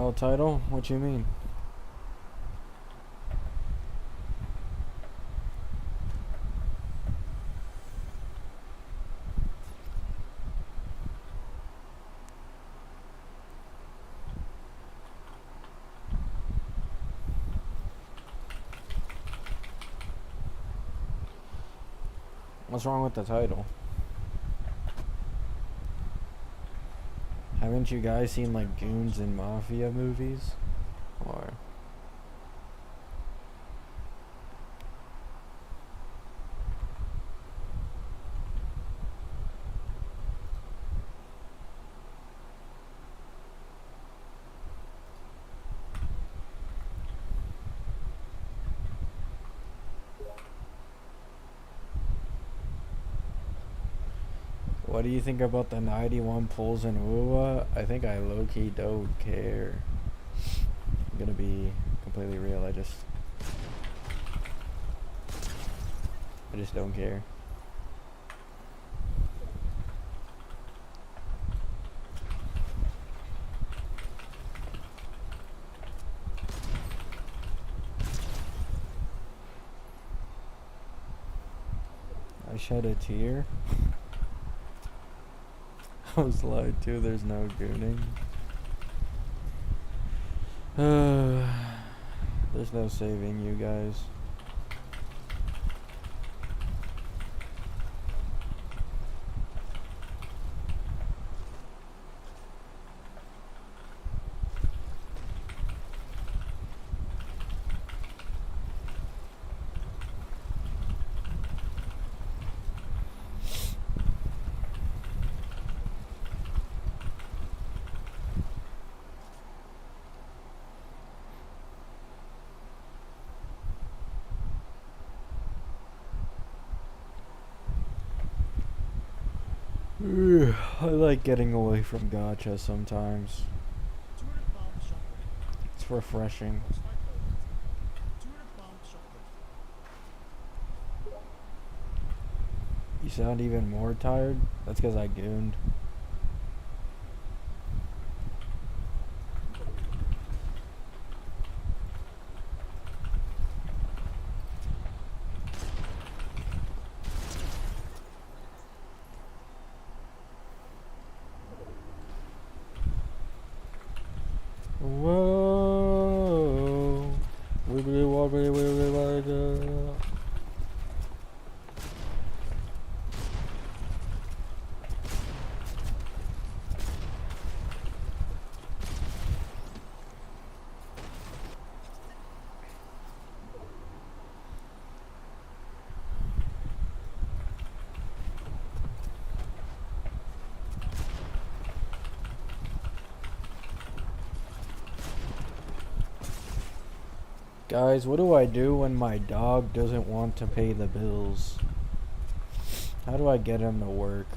Thumbnail title? What you mean? What's wrong with the title? Haven't you guys seen like goons and mafia movies? Or what do you think about the 91 pulls in WUA? I think I low-key don't care. I'm gonna be completely real. I just don't care. I shed a tear. I was lied to. There's no gooning. There's no saving you guys. I like getting away from gacha sometimes. It's refreshing. You sound even more tired? That's because I gooned. Whoa. Wibbly wobbly wibbly wobbly. Guys, what do I do when my dog doesn't want to pay the bills? How do I get him to work?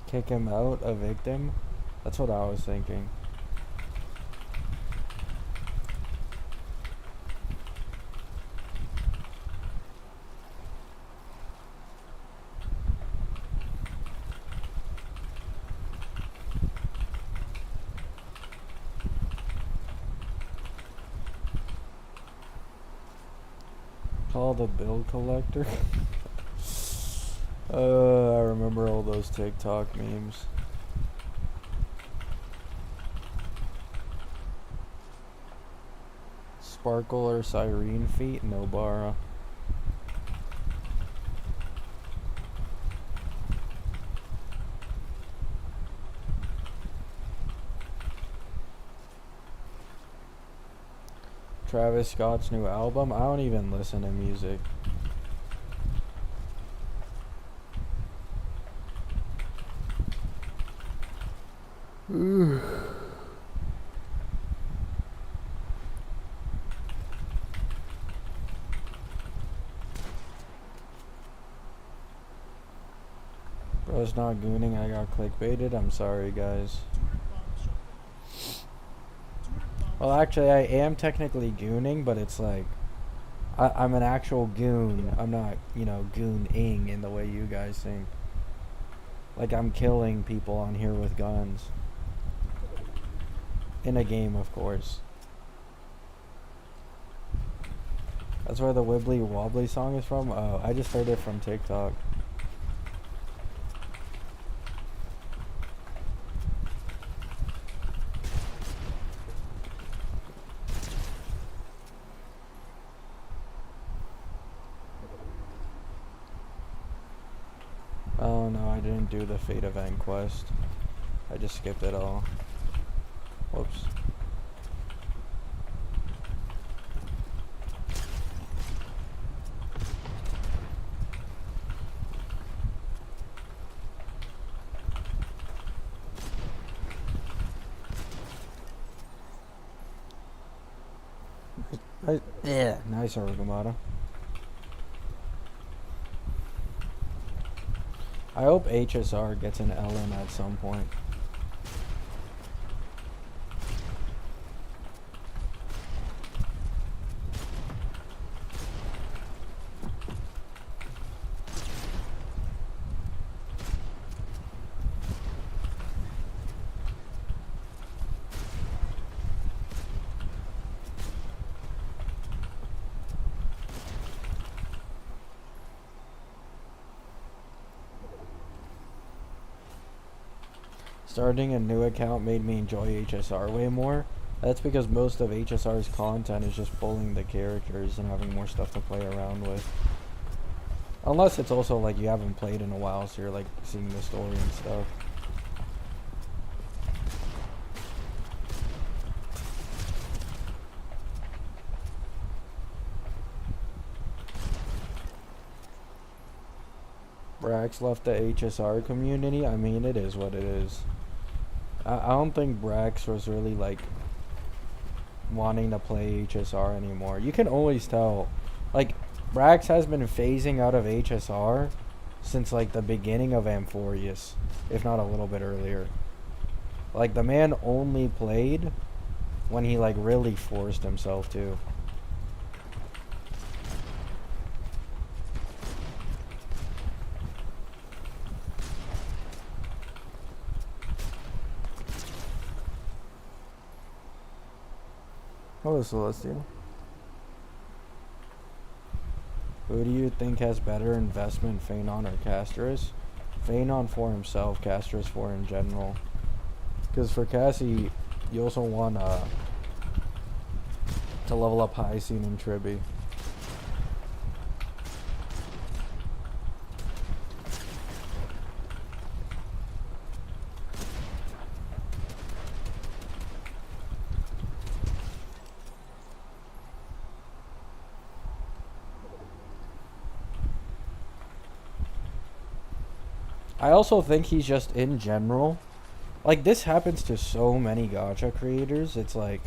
Kick him out, evict him? That's what I was thinking. Call the bill collector? I remember all those TikTok memes. Sparkle or Siren feet? No Bara. Travis Scott's new album? I don't even listen to music. Bro's not gooning, I got clickbaited. I'm sorry, guys. Well, actually, I am technically gooning, but it's like I'm an actual goon. I'm not, gooning in the way you guys think. Like I'm killing people on here with guns. In a game, of course. That's where the Wibbly Wobbly song is from? Oh, I just heard it from TikTok. Oh no, I didn't do the Fate event quest. I just skipped it all. Whoops. Yeah, nice Arugamato. I hope HSR gets an LN at some point. Starting a new account made me enjoy HSR way more. That's because most of HSR's content is just pulling the characters and having more stuff to play around with. Unless it's also like you haven't played in a while, so you're like seeing the story and stuff. Brax left the HSR community. I mean, it is what it is. I don't think Brax was really like wanting to play HSR anymore. You can always tell. Like, Brax has been phasing out of HSR since like the beginning of Amphorius, if not a little bit earlier. Like, the man only played when he like really forced himself to. Hello, Celestial. Who do you think has better investment, Phanon or Castris? Phanon for himself, Castris for in general. Because for Cassie, you also want to level up High Scene and Tribby. I also think he's just in general. Like, this happens to so many gacha creators. It's like,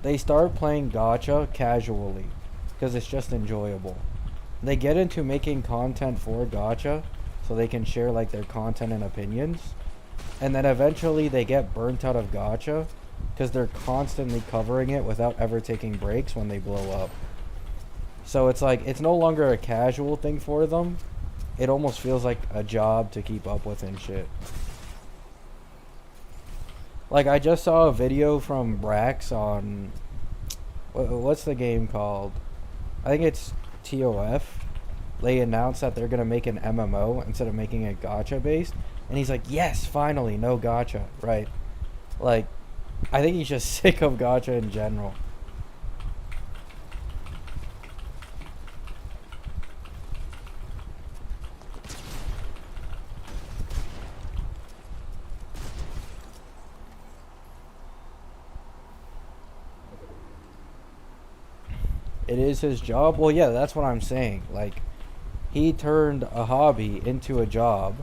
they start playing gacha casually because it's just enjoyable. They get into making content for gacha so they can share like their content and opinions. And then eventually they get burnt out of gacha because they're constantly covering it without ever taking breaks when they blow up. So it's like, it's no longer a casual thing for them. It almost feels like a job to keep up with and shit. Like, I just saw a video from Brax on... What's the game called? I think it's TOF. They announced that they're going to make an MMO instead of making it gacha based. And he's like, yes, finally, no gacha. Right. Like, I think he's just sick of gacha in general. It is his job. Well, yeah, that's what I'm saying. Like, he turned a hobby into a job.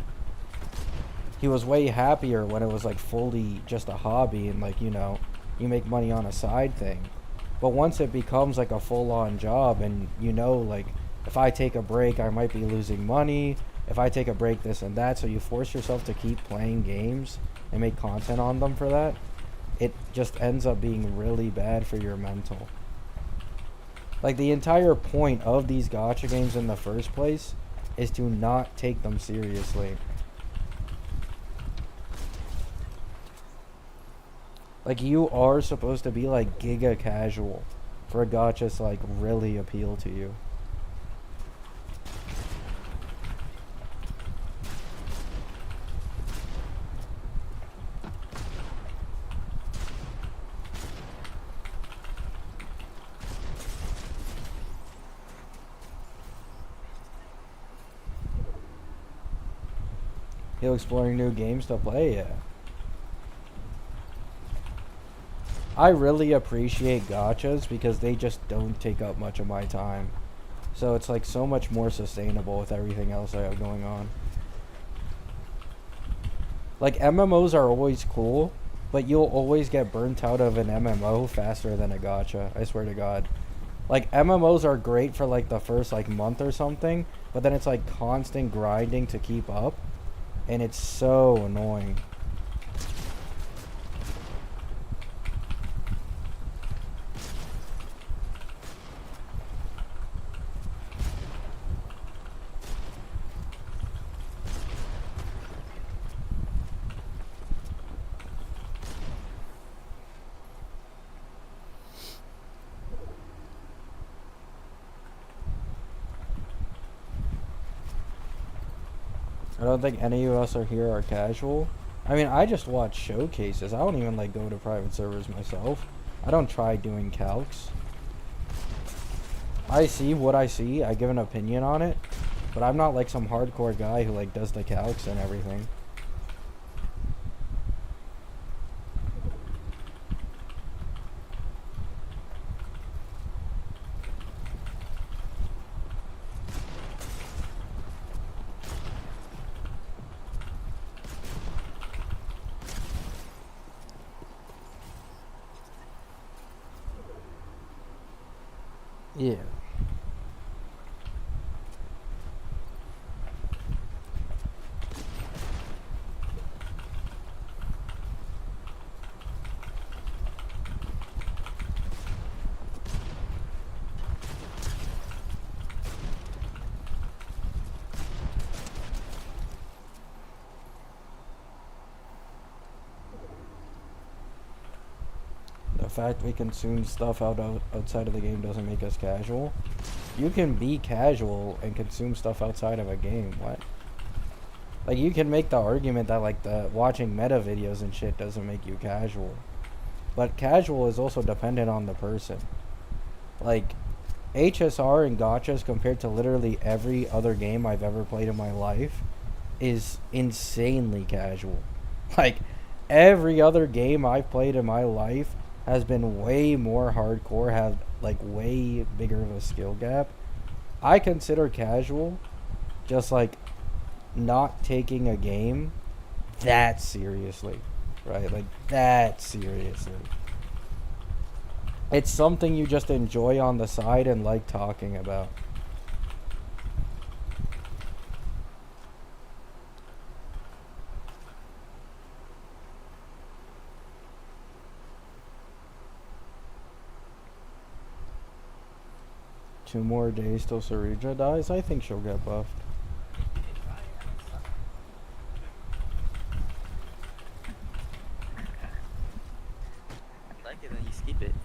He was way happier when it was like fully just a hobby and like, you make money on a side thing. But once it becomes like a full-on job and like, if I take a break I might be losing money, if I take a break this and that, so you force yourself to keep playing games and make content on them for that. it just ends up being really bad for your mental. Like, the entire point of these gacha games in the first place is to not take them seriously. Like, you are supposed to be like giga casual for gachas to like really appeal to you. He'll exploring new games to play, yeah. I really appreciate gachas because they just don't take up much of my time. So it's like so much more sustainable with everything else I have going on. Like, MMOs are always cool, but you'll always get burnt out of an MMO faster than a gacha, I swear to God. Like, MMOs are great for like the first like month or something, but then it's like constant grinding to keep up, and it's so annoying. I don't think any of us are here are casual. I mean, I just watch showcases. I don't even like go to private servers myself. I don't try doing calcs. I see what I see. I give an opinion on it, but I'm not like some hardcore guy who like does the calcs and everything. Yeah. The fact we consume stuff outside of the game doesn't make us casual. You can be casual and consume stuff outside of a game. What? Like, you can make the argument that like the watching meta videos and shit doesn't make you casual. But casual is also dependent on the person. Like, HSR and gachas compared to literally every other game I've ever played in my life is insanely casual. Like, every other game I've played in my life has been way more hardcore, have like way bigger of a skill gap. I consider casual just like not taking a game that seriously, right? Like, that seriously. It's something you just enjoy on the side and like talking about. Two more days till Sarija dies. I think she'll get buffed. Like it, then you skip it.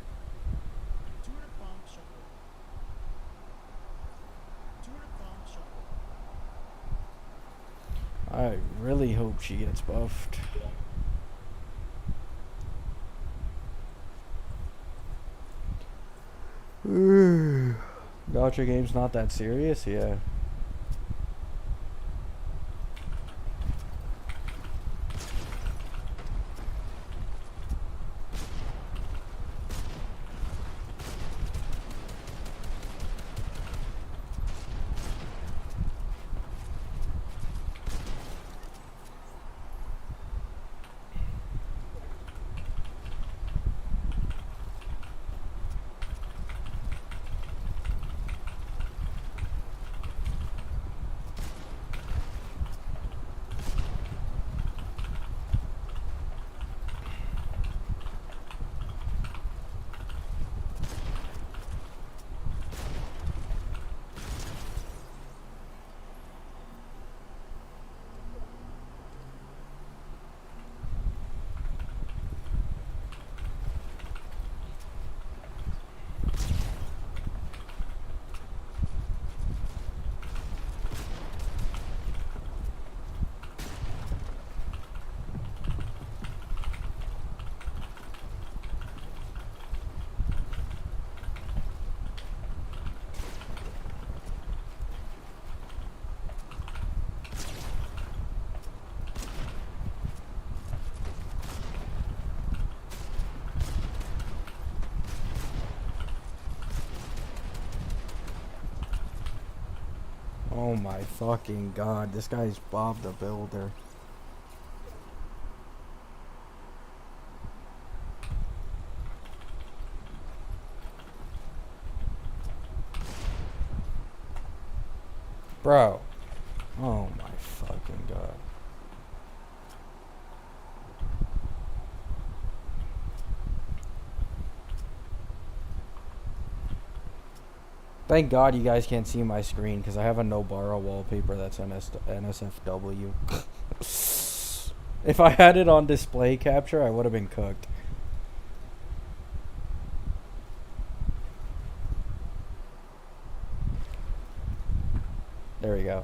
I really hope she gets buffed. Gacha game's not that serious, yeah. Oh my fucking god, this guy's Bob the Builder. Bro. Oh my fucking god. Thank God you guys can't see my screen because I have a no borrow wallpaper that's NSFW. If I had it on display capture, I would have been cooked. There we go.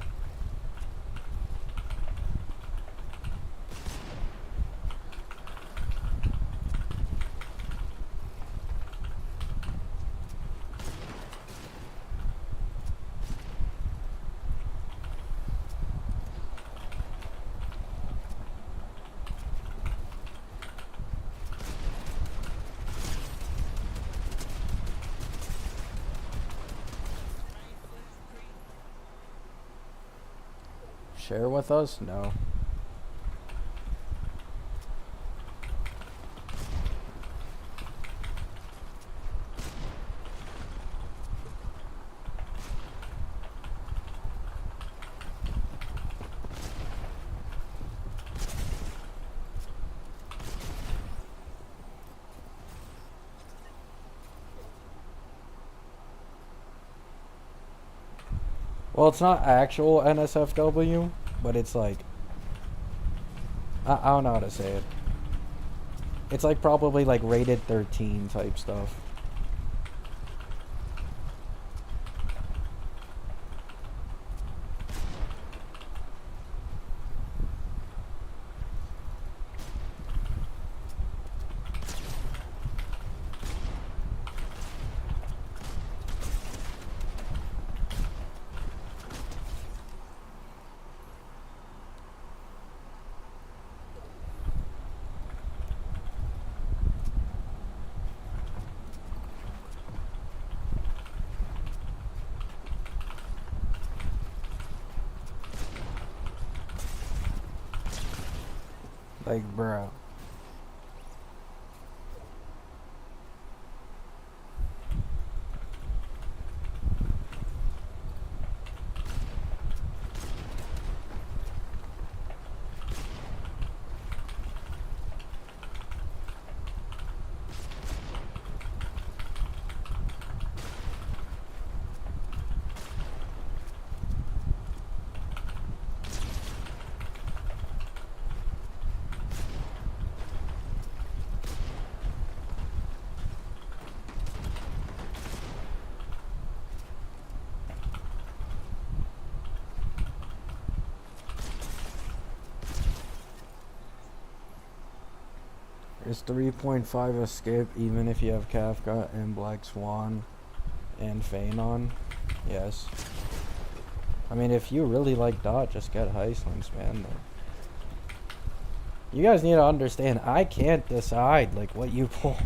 Share with us? No. Well, it's not actual NSFW, but it's like... I don't know how to say it. It's like probably like rated 13 type stuff. Like, bro. Is 3.5 a skip even if you have Kafka and Black Swan and Phanon? Yes. I mean, if you really like Dot, just get Heistlings, man. You guys need to understand, I can't decide, like, what you pull.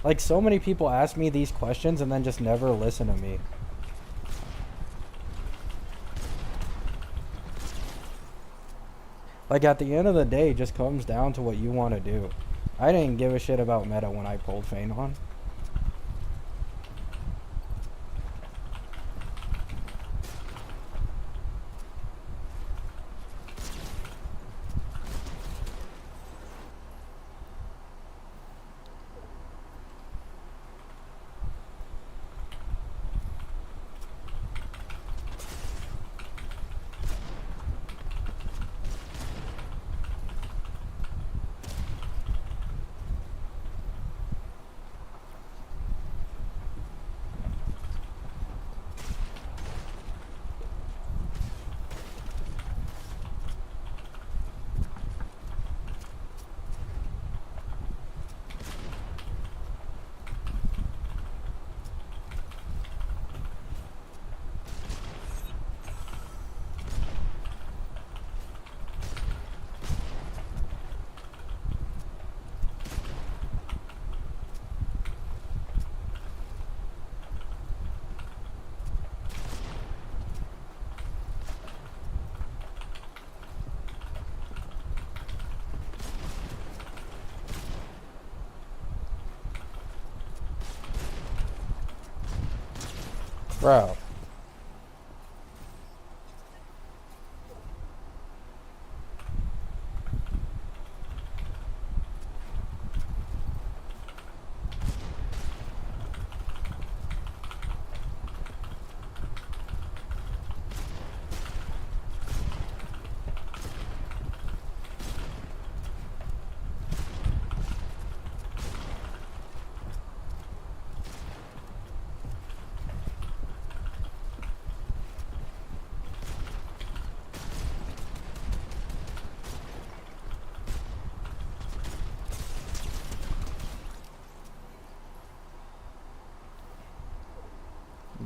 Like, so many people ask me these questions and then just never listen to me. Like, at the end of the day, it just comes down to what you want to do. I didn't give a shit about meta when I pulled Phanon. Bro.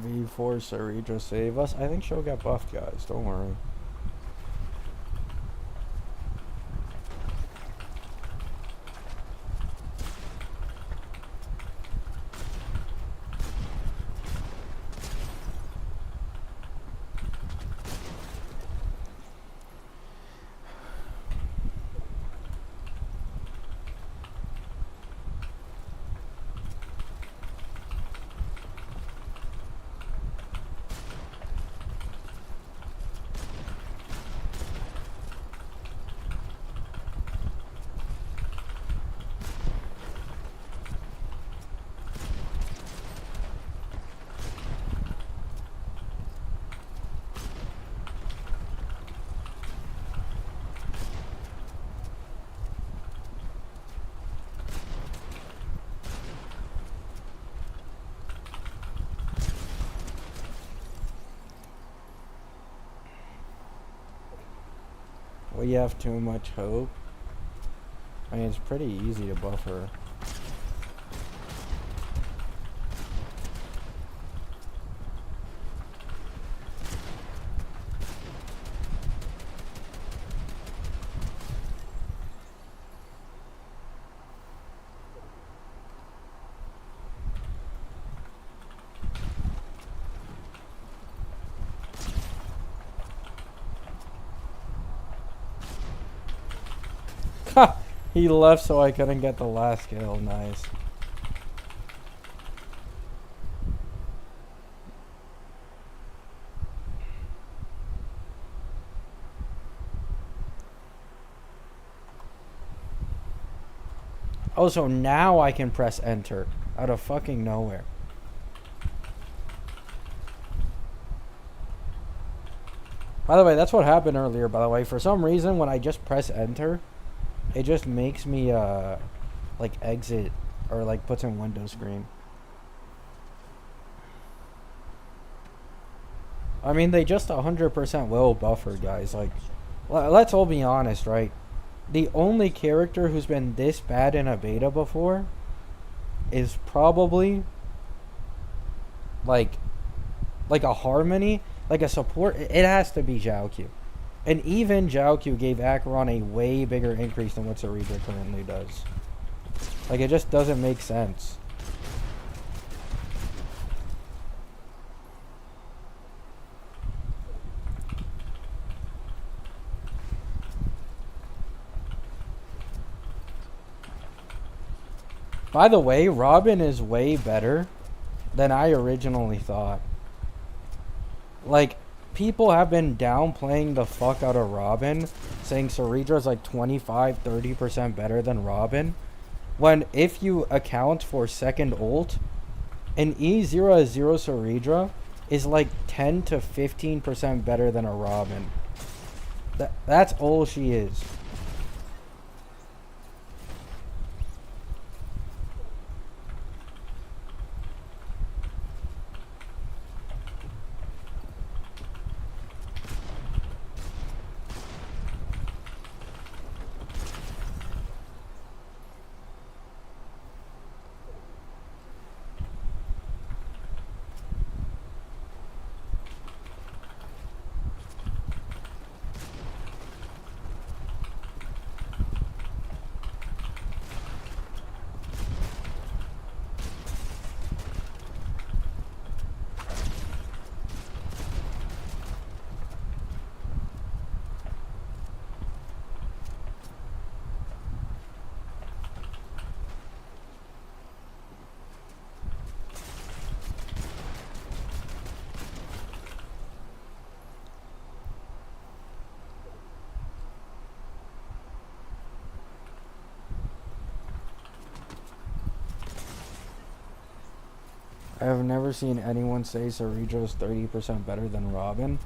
V4 Sarija save us. I think she'll get buffed, guys. Don't worry. We have too much hope. I mean, it's pretty easy to buff her. He left so I couldn't get the last kill. Nice. Oh, so now I can press enter out of fucking nowhere. By the way, that's what happened earlier, by the way. For some reason, when I just press enter, it just makes me, like, exit, or, like, puts in window screen. I mean, they just 100% will buffer, guys. Like, let's all be honest, right? The only character who's been this bad in a beta before is probably, like a Harmony, like a support. It has to be Zhaoq. And even Zhaoq gave Acheron a way bigger increase than what Sarija currently does. Like, it just doesn't make sense. By the way, Robin is way better than I originally thought. Like, people have been downplaying the fuck out of Robin, saying Saridra's like 25-30% better than Robin, when if you account for second ult, an E0 Saridra is like 10 to 15% better than a Robin. That's all she is. I've never seen anyone say Cerejo's 30% better than Robin.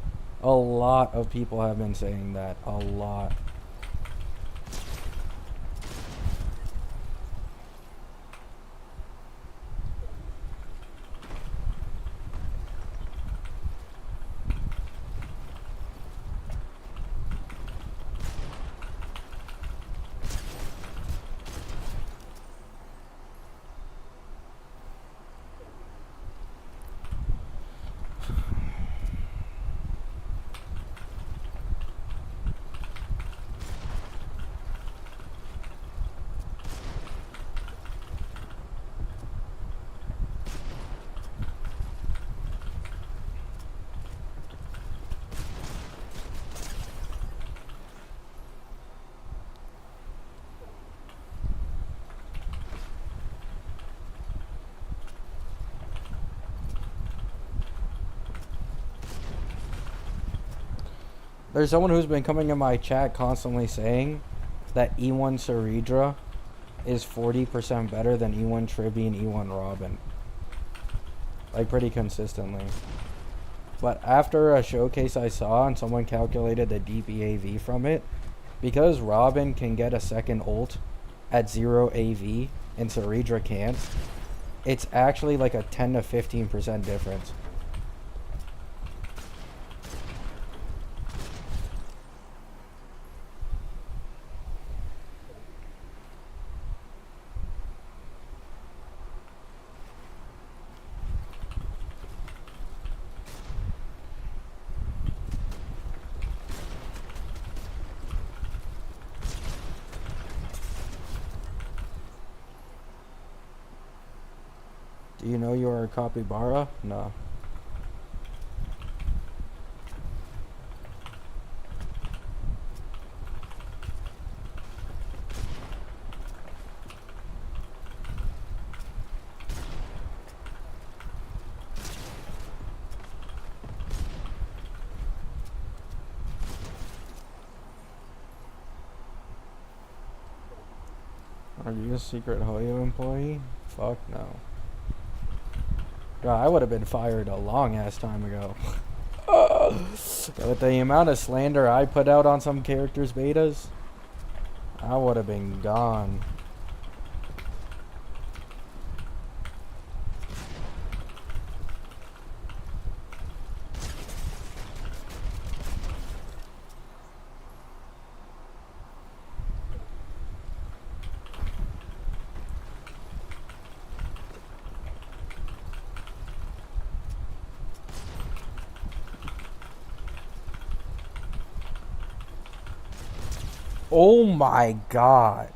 A lot of people have been saying that. A lot. There's someone who's been coming in my chat constantly saying that E1 Ceredra is 40% better than E1 Tribby and E1 Robin. Like, pretty consistently. But after a showcase I saw and someone calculated the DPAV from it, because Robin can get a second ult at 0 AV and Ceredra can't, it's actually like a 10 to 15% difference. Do you know you're a capybara? No. Are you a secret Hoyo employee? Fuck no. God, I would have been fired a long ass time ago. With the amount of slander I put out on some characters' betas, I would have been gone. Oh my god.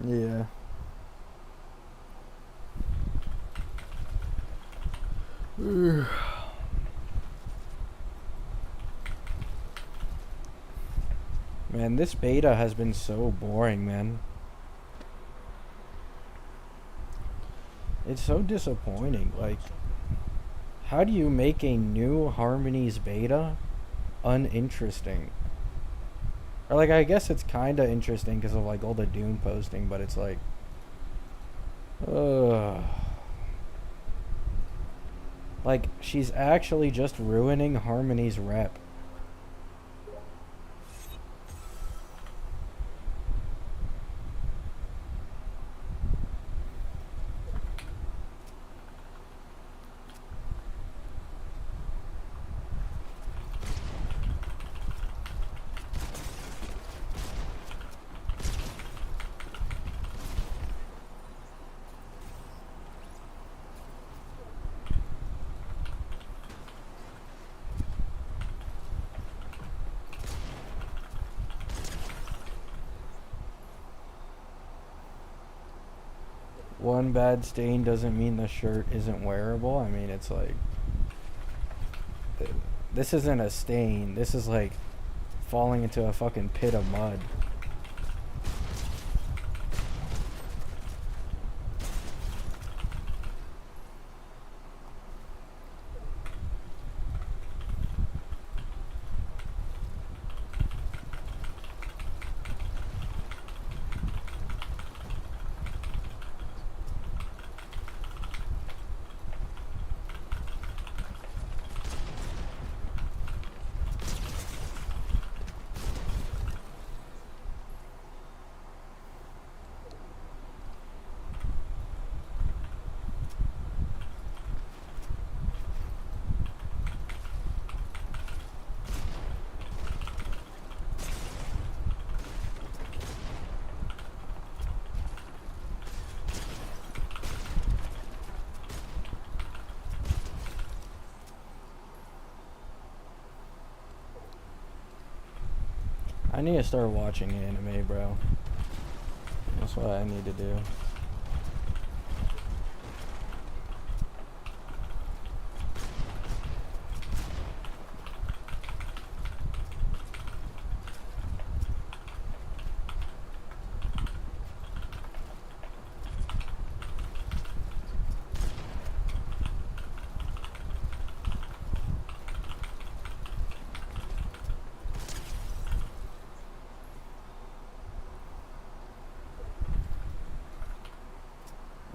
Yeah. Man, this beta has been so boring, man. It's so disappointing. Like, how do you make a new Harmonies beta uninteresting? Or, like, I guess it's kind of interesting because of, like, all the Doom posting, but it's like, ugh. Like, she's actually just ruining Harmony's rep. one bad stain doesn't mean the shirt isn't wearable. I mean, it's like, this isn't a stain. This is like falling into a fucking pit of mud. I need to start watching anime, bro. That's what I need to do.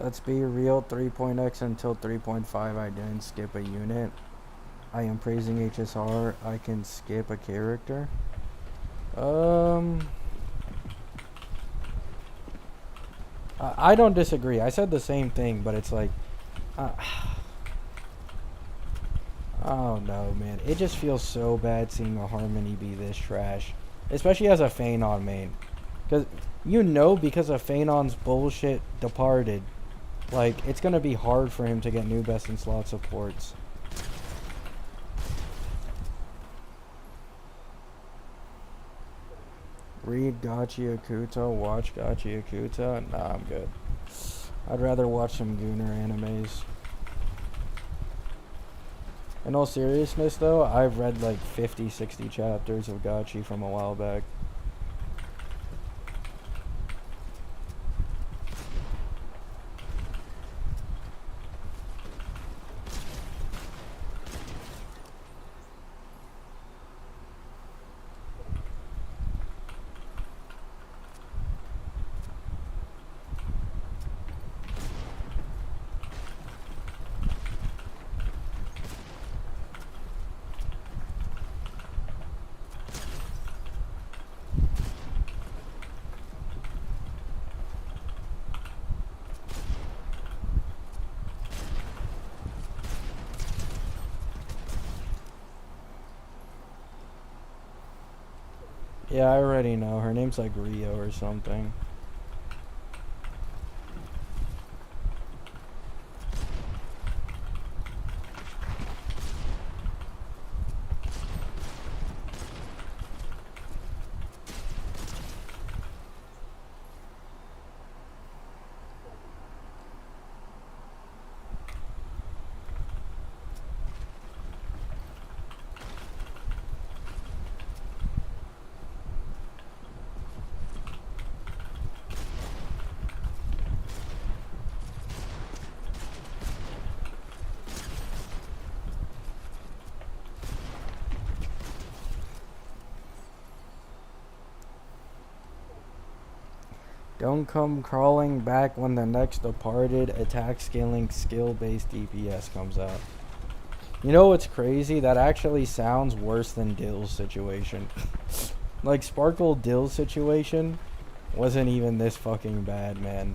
Let's be real, 3.x until 3.5 I didn't skip a unit. I am praising HSR, I can skip a character. I don't disagree. I said the same thing, but it's like, oh no, man. It just feels so bad seeing a Harmony be this trash. Especially as a Phanon main. Because, because of Phanon's bullshit departed, like, it's gonna be hard for him to get new best in slot supports. Read Gachi Akuta, watch Gachi Akuta. Nah, I'm good. I'd rather watch some Gooner animes. In all seriousness, though, I've read like 50, 60 chapters of Gachi from a while back. Yeah, I already know. Her name's like Rio or something. Don't come crawling back when the next departed attack scaling skill-based DPS comes out. You know what's crazy? That actually sounds worse than Dill's situation. Like, Sparkle Dill's situation wasn't even this fucking bad, man.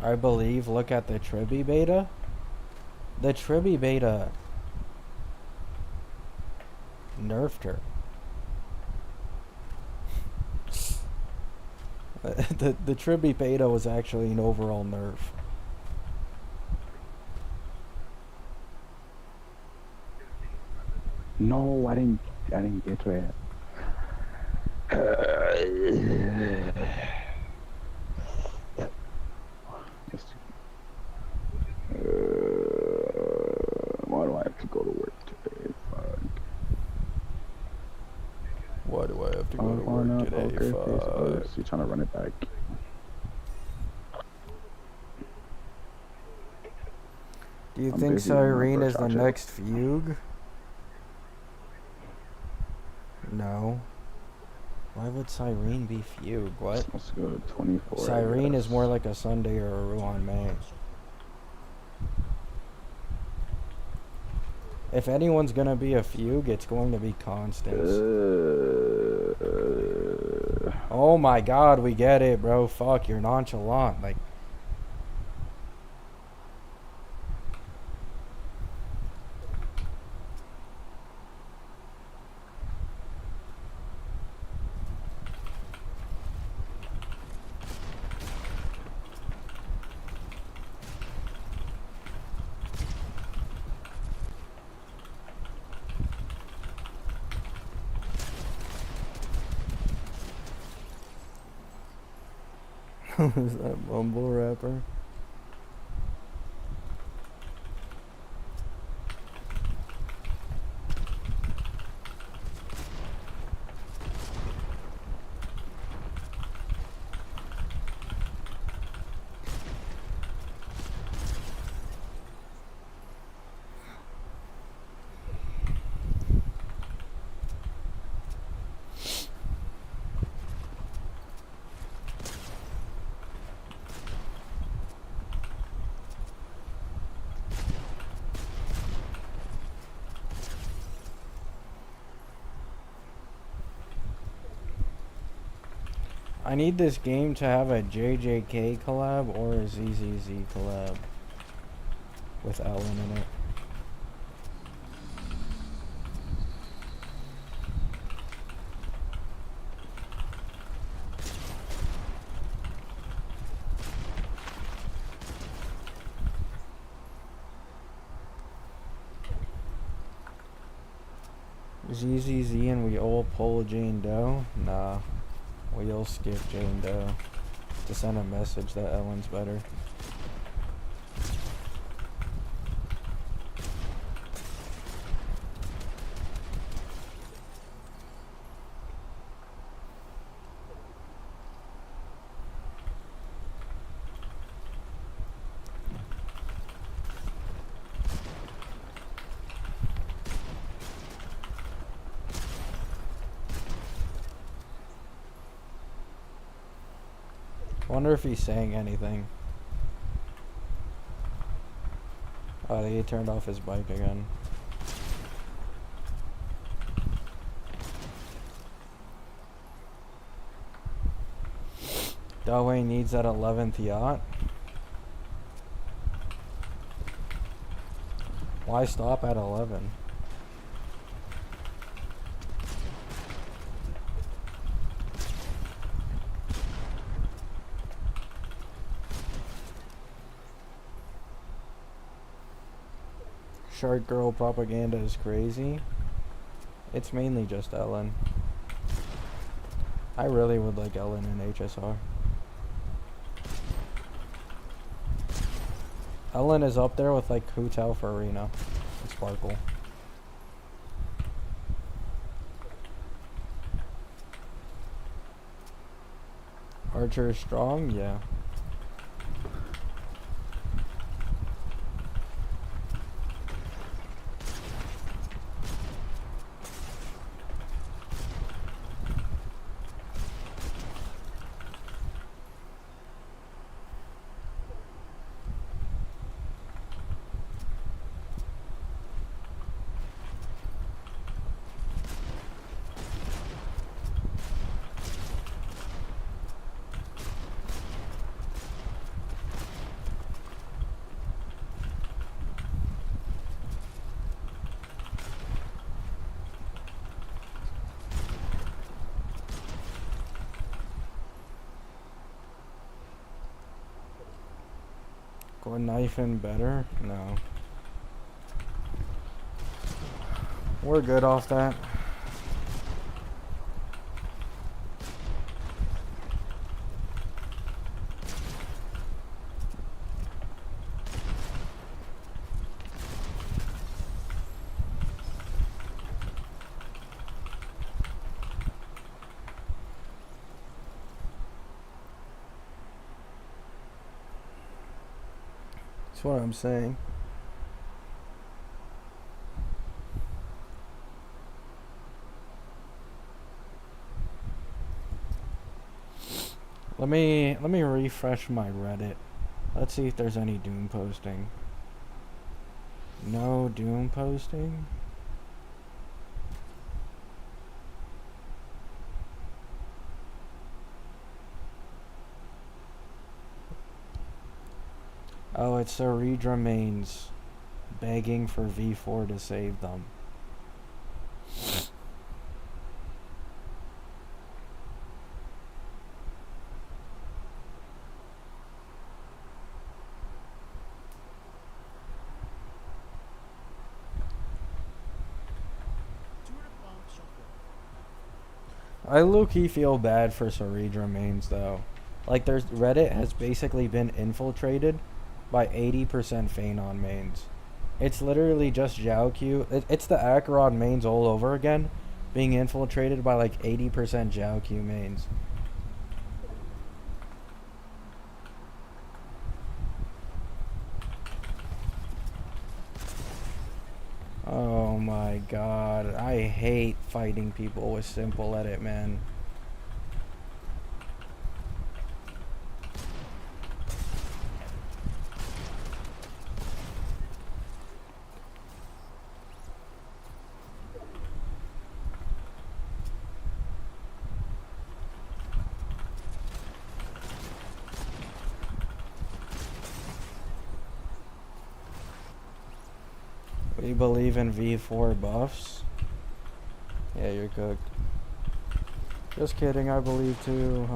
I believe, look at the Tribi beta. The Tribi beta nerfed her. The Tribi beta was actually an overall nerf. No, I didn't get to it. Why do I have to go to work today? Fuck. Why do I have to go to work today? Fuck. She's trying to run it back. Do you think Cyrene is the next Fugue? No. Why would Cyrene be Fugue? What? Let's go to 24. Cyrene is more like a Sunday or a Ruan May. If anyone's gonna be a Fugue, it's going to be Constance. Oh my god, we get it, bro. Fuck, you're nonchalant. Like, is that mumble rapper? I need this game to have a JJK collab or a ZZZ collab with Ellen in it. ZZZ and we all pull Jane Doe? Nah. We'll skip Jane Doe to send a message that Ellen's better. Wonder if he's saying anything. Oh, he turned off his bike again. Dalway needs that 11th yacht. Why stop at 11? Shark girl propaganda is crazy. It's mainly just Ellen. I really would like Ellen in HSR. Ellen is up there with like Hotel for Arena and Sparkle. Archer is strong, yeah. Or knife in better? No. We're good off that. That's what I'm saying. Let me refresh my Reddit. Let's see if there's any Doom posting. No Doom posting? Oh, it's Saridra mains begging for V4 to save them. I low-key feel bad for Saridra mains though. Like there's Reddit has basically been infiltrated by 80% Phanon mains. It's literally just Zhaoq. It's the Acheron mains all over again, being infiltrated by like 80% Zhaoq mains. Oh my god, I hate fighting people with simple edit, man. We believe in V4 buffs? Yeah, you're cooked. Just kidding, I believe too.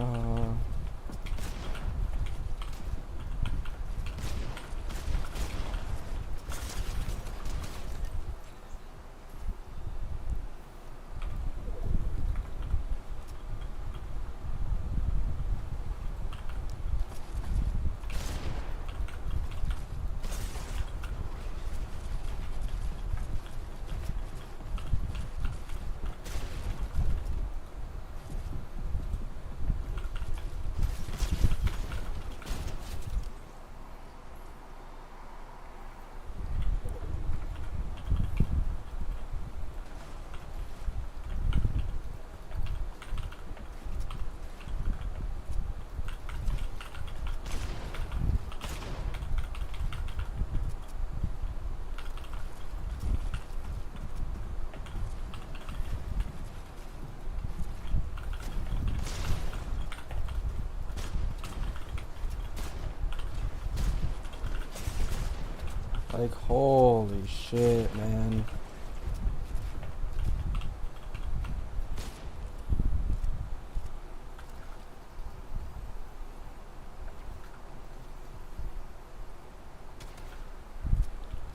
Like, holy shit, man.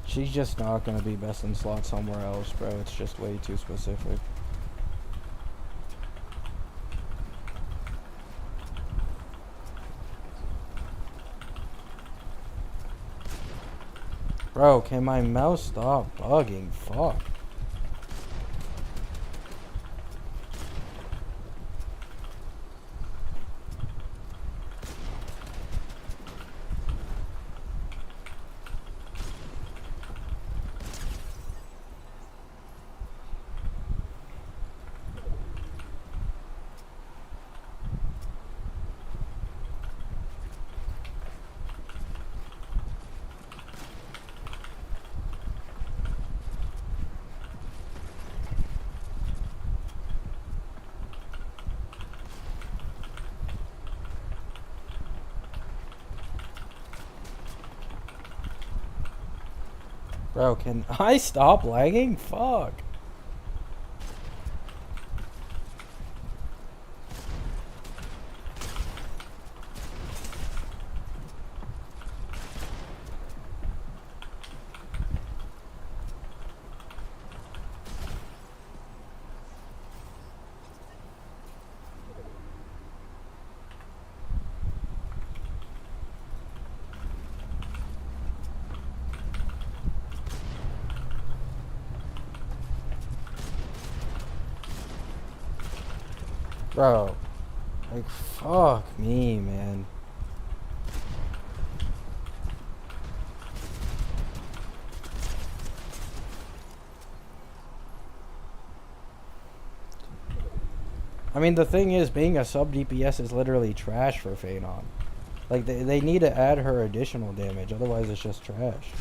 She's just not gonna be best in slot somewhere else, bro. It's just way too specific. Bro, can my mouse stop bugging? Fuck. Bro, can I stop lagging? Fuck. Bro, like, fuck me, man. I mean, the thing is, being a sub DPS is literally trash for Phanon. Like, they need to add her additional damage, otherwise it's just trash.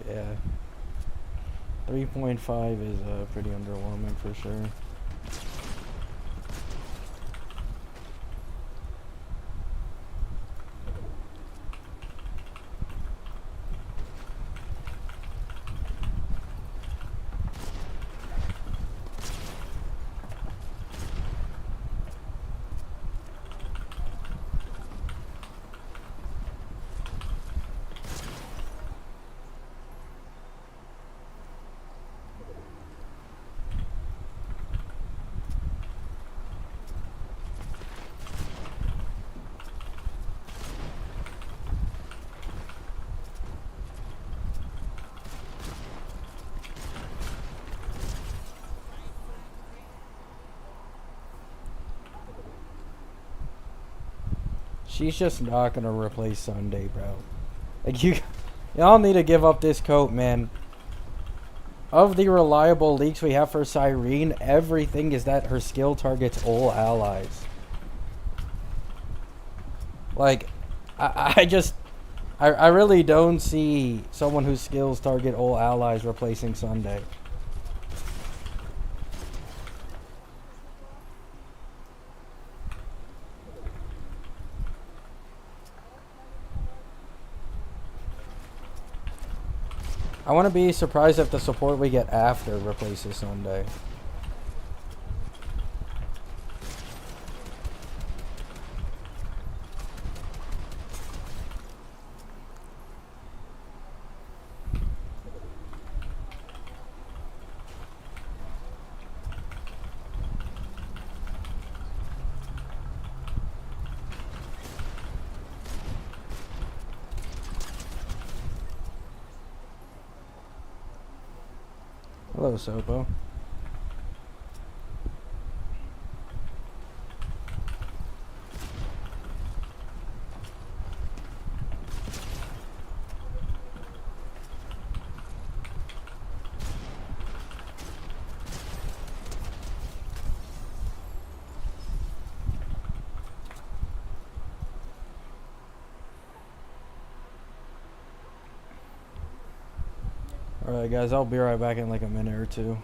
Yeah. 3.5 is pretty underwhelming for sure. She's just not gonna replace Sunday, bro. Like, y'all need to give up this coat, man. Of the reliable leaks we have for Cyrene, everything is that her skill targets all allies. Like, I really don't see someone whose skills target all allies replacing Sunday. I want to be surprised if the support we get after replaces Sunday. Hello, Sopo. Alright, guys, I'll be right back in like a minute or two.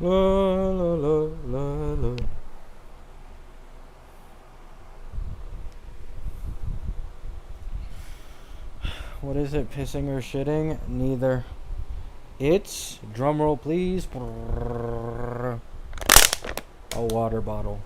La la la la la. What is it? Pissing or shitting? Neither. It's, drumroll please, a water bottle.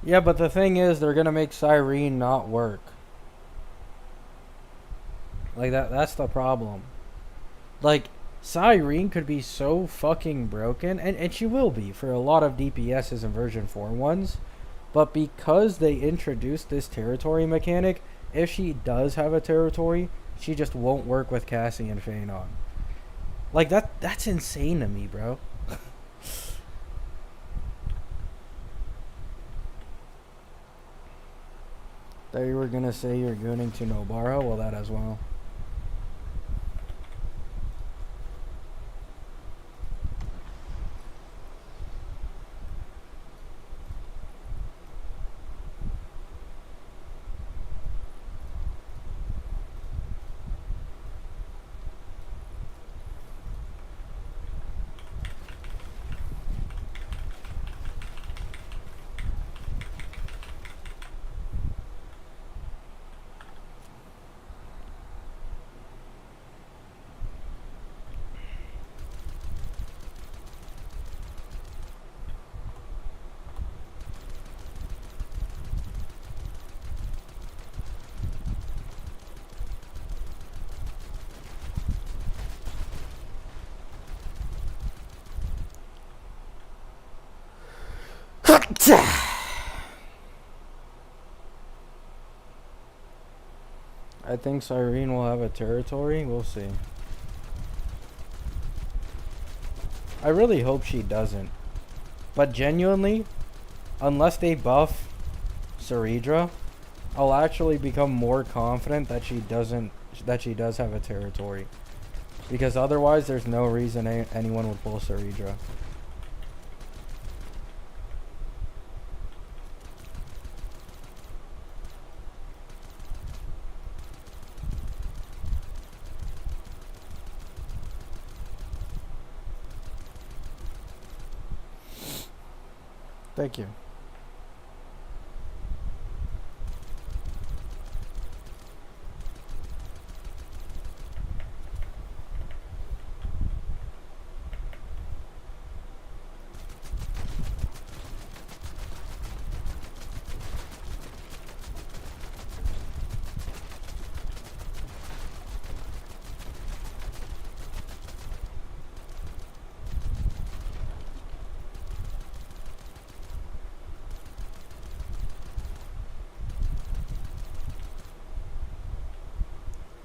Yeah, but the thing is, they're gonna make Cyrene not work. Like that's the problem. Like, Cyrene could be so fucking broken, and she will be for a lot of DPSs and version 4 ones. But because they introduced this territory mechanic, if she does have a territory, she just won't work with Cassie and Phanon. Like, that's insane to me, bro. Thought you were gonna say you're gooning to Nobara? Well, that as well. I think Cyrene will have a territory. We'll see. I really hope she doesn't. But genuinely, unless they buff Ceridra, I'll actually become more confident that she does have a territory. Because otherwise, there's no reason anyone would pull Ceridra. Thank you.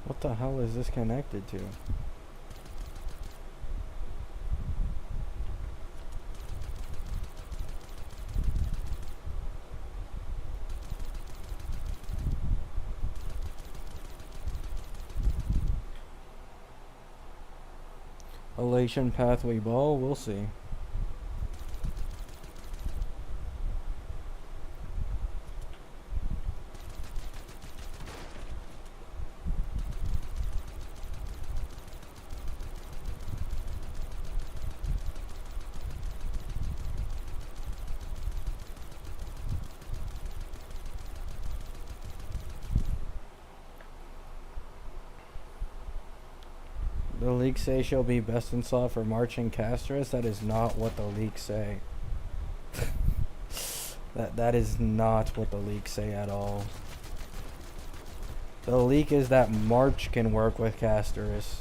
What the hell is this connected to? Elation pathway ball, we'll see. The leaks say she'll be best in slot for Marching Castris. That is not what the leaks say. That is not what the leaks say at all. The leak is that March can work with Castris.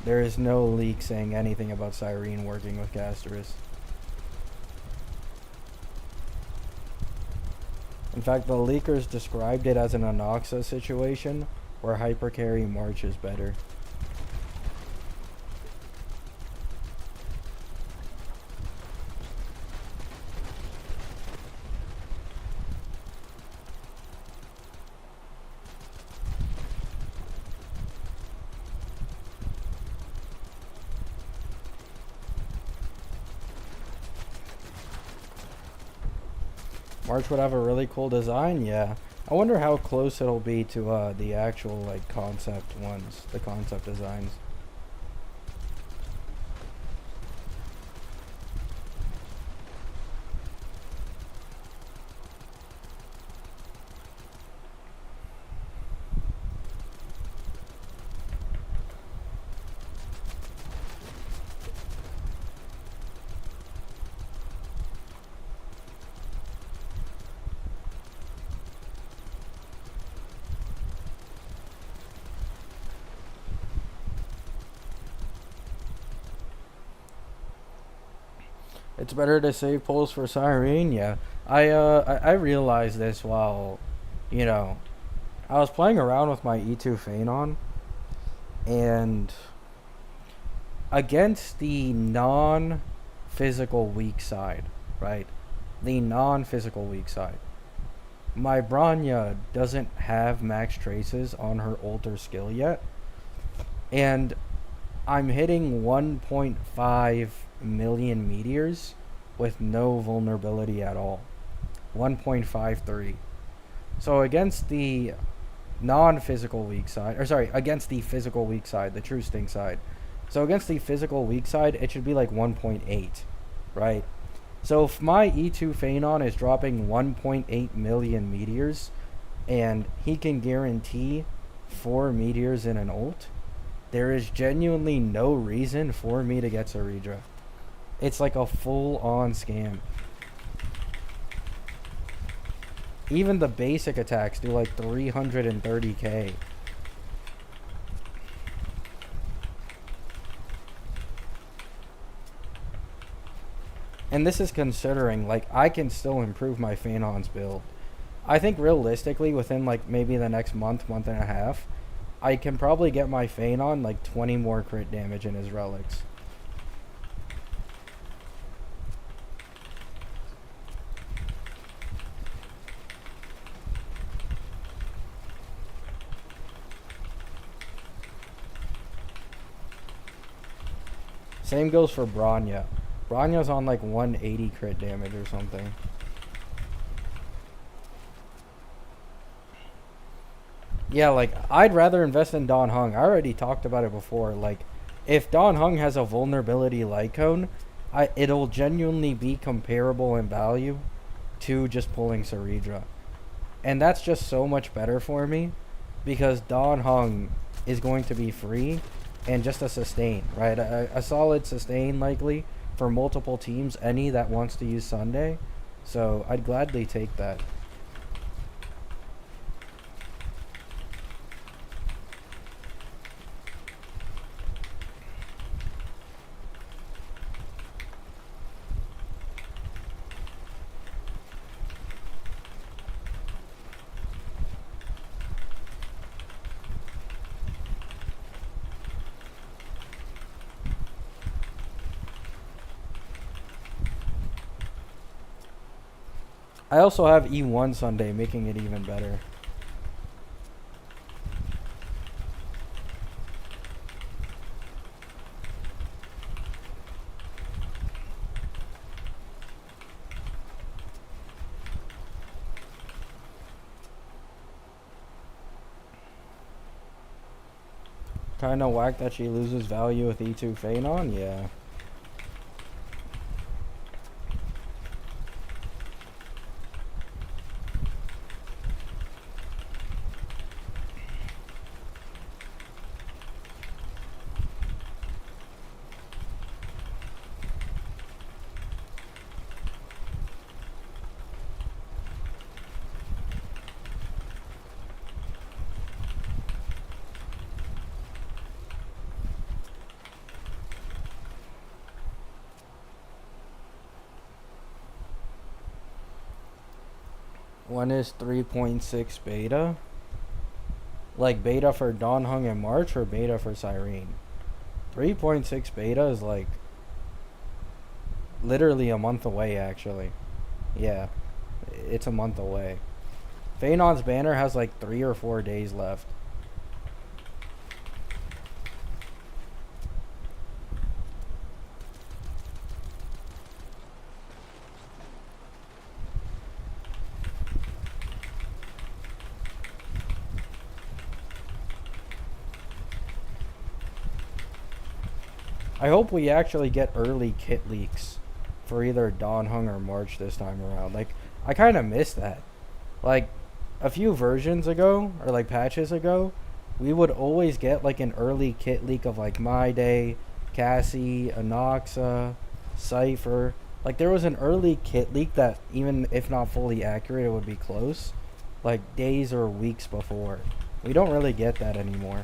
There is no leak saying anything about Cyrene working with Castris. In fact, the leakers described it as an Anoxa situation where hypercarry March is better. March would have a really cool design, yeah. I wonder how close it'll be to the actual like concept ones, the concept designs. It's better to save pulls for Cyrene, yeah. I realized this while, you know, I was playing around with my E2 Phanon, and against the non-physical weak side, right? The non-physical weak side. My Branya doesn't have max traces on her older skill yet, and I'm hitting 1.5 million meteors with no vulnerability at all. 1.53. So against the non-physical weak side, or sorry, against the physical weak side, the true stink side. So against the physical weak side, it should be like 1.8, right? So if my E2 Phanon is dropping 1.8 million meteors, and he can guarantee 4 meteors in an ult, there is genuinely no reason for me to get Saridra. It's like a full-on scam. Even the basic attacks do like 330k. And this is considering, like, I can still improve my Phanon's build. I think realistically, within like maybe the next month, month and a half, I can probably get my Phanon like 20 more crit damage in his relics. Same goes for Branya. Branya's on like 180 crit damage or something. Yeah, like, I'd rather invest in Don Hung. I already talked about it before. Like, if Don Hung has a vulnerability light cone, it'll genuinely be comparable in value to just pulling Saridra. And that's just so much better for me because Don Hung is going to be free and just a sustain, right? A solid sustain likely for multiple teams, any that wants to use Sunday. So I'd gladly take that. I also have E1 Sunday, making it even better. Kinda whack that she loses value with E2 Phanon? Yeah. One is 3.6 beta. Like beta for Dawn Hung in March or beta for Cyrene? 3.6 beta is like literally a month away actually. Yeah. It's a month away. Phanon's banner has like 3 or 4 days left. I hope we actually get early kit leaks for either Dawn Hung or March this time around. Like, I kind of miss that. Like, a few versions ago, or like patches ago, we would always get like an early kit leak of like My Day, Cassie, Anoxa, Cypher. Like, there was an early kit leak that, even if not fully accurate, it would be close. Like, days or weeks before. We don't really get that anymore.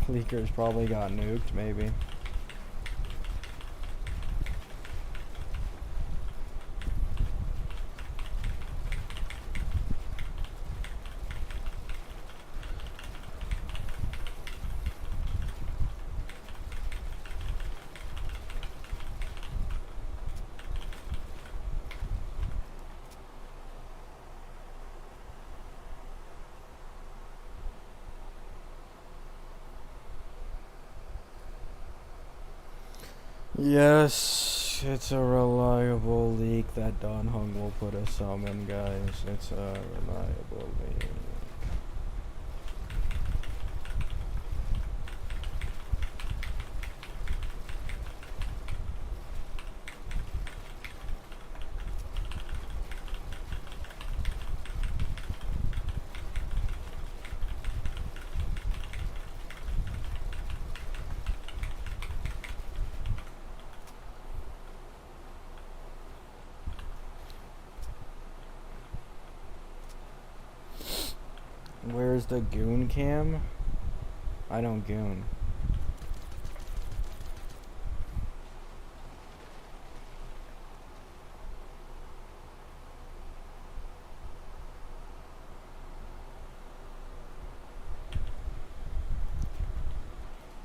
Leakers probably got nuked, maybe. Yes, it's a reliable leak that Don Hung will put a summon, guys. It's a reliable leak. Where's the goon cam? I don't goon.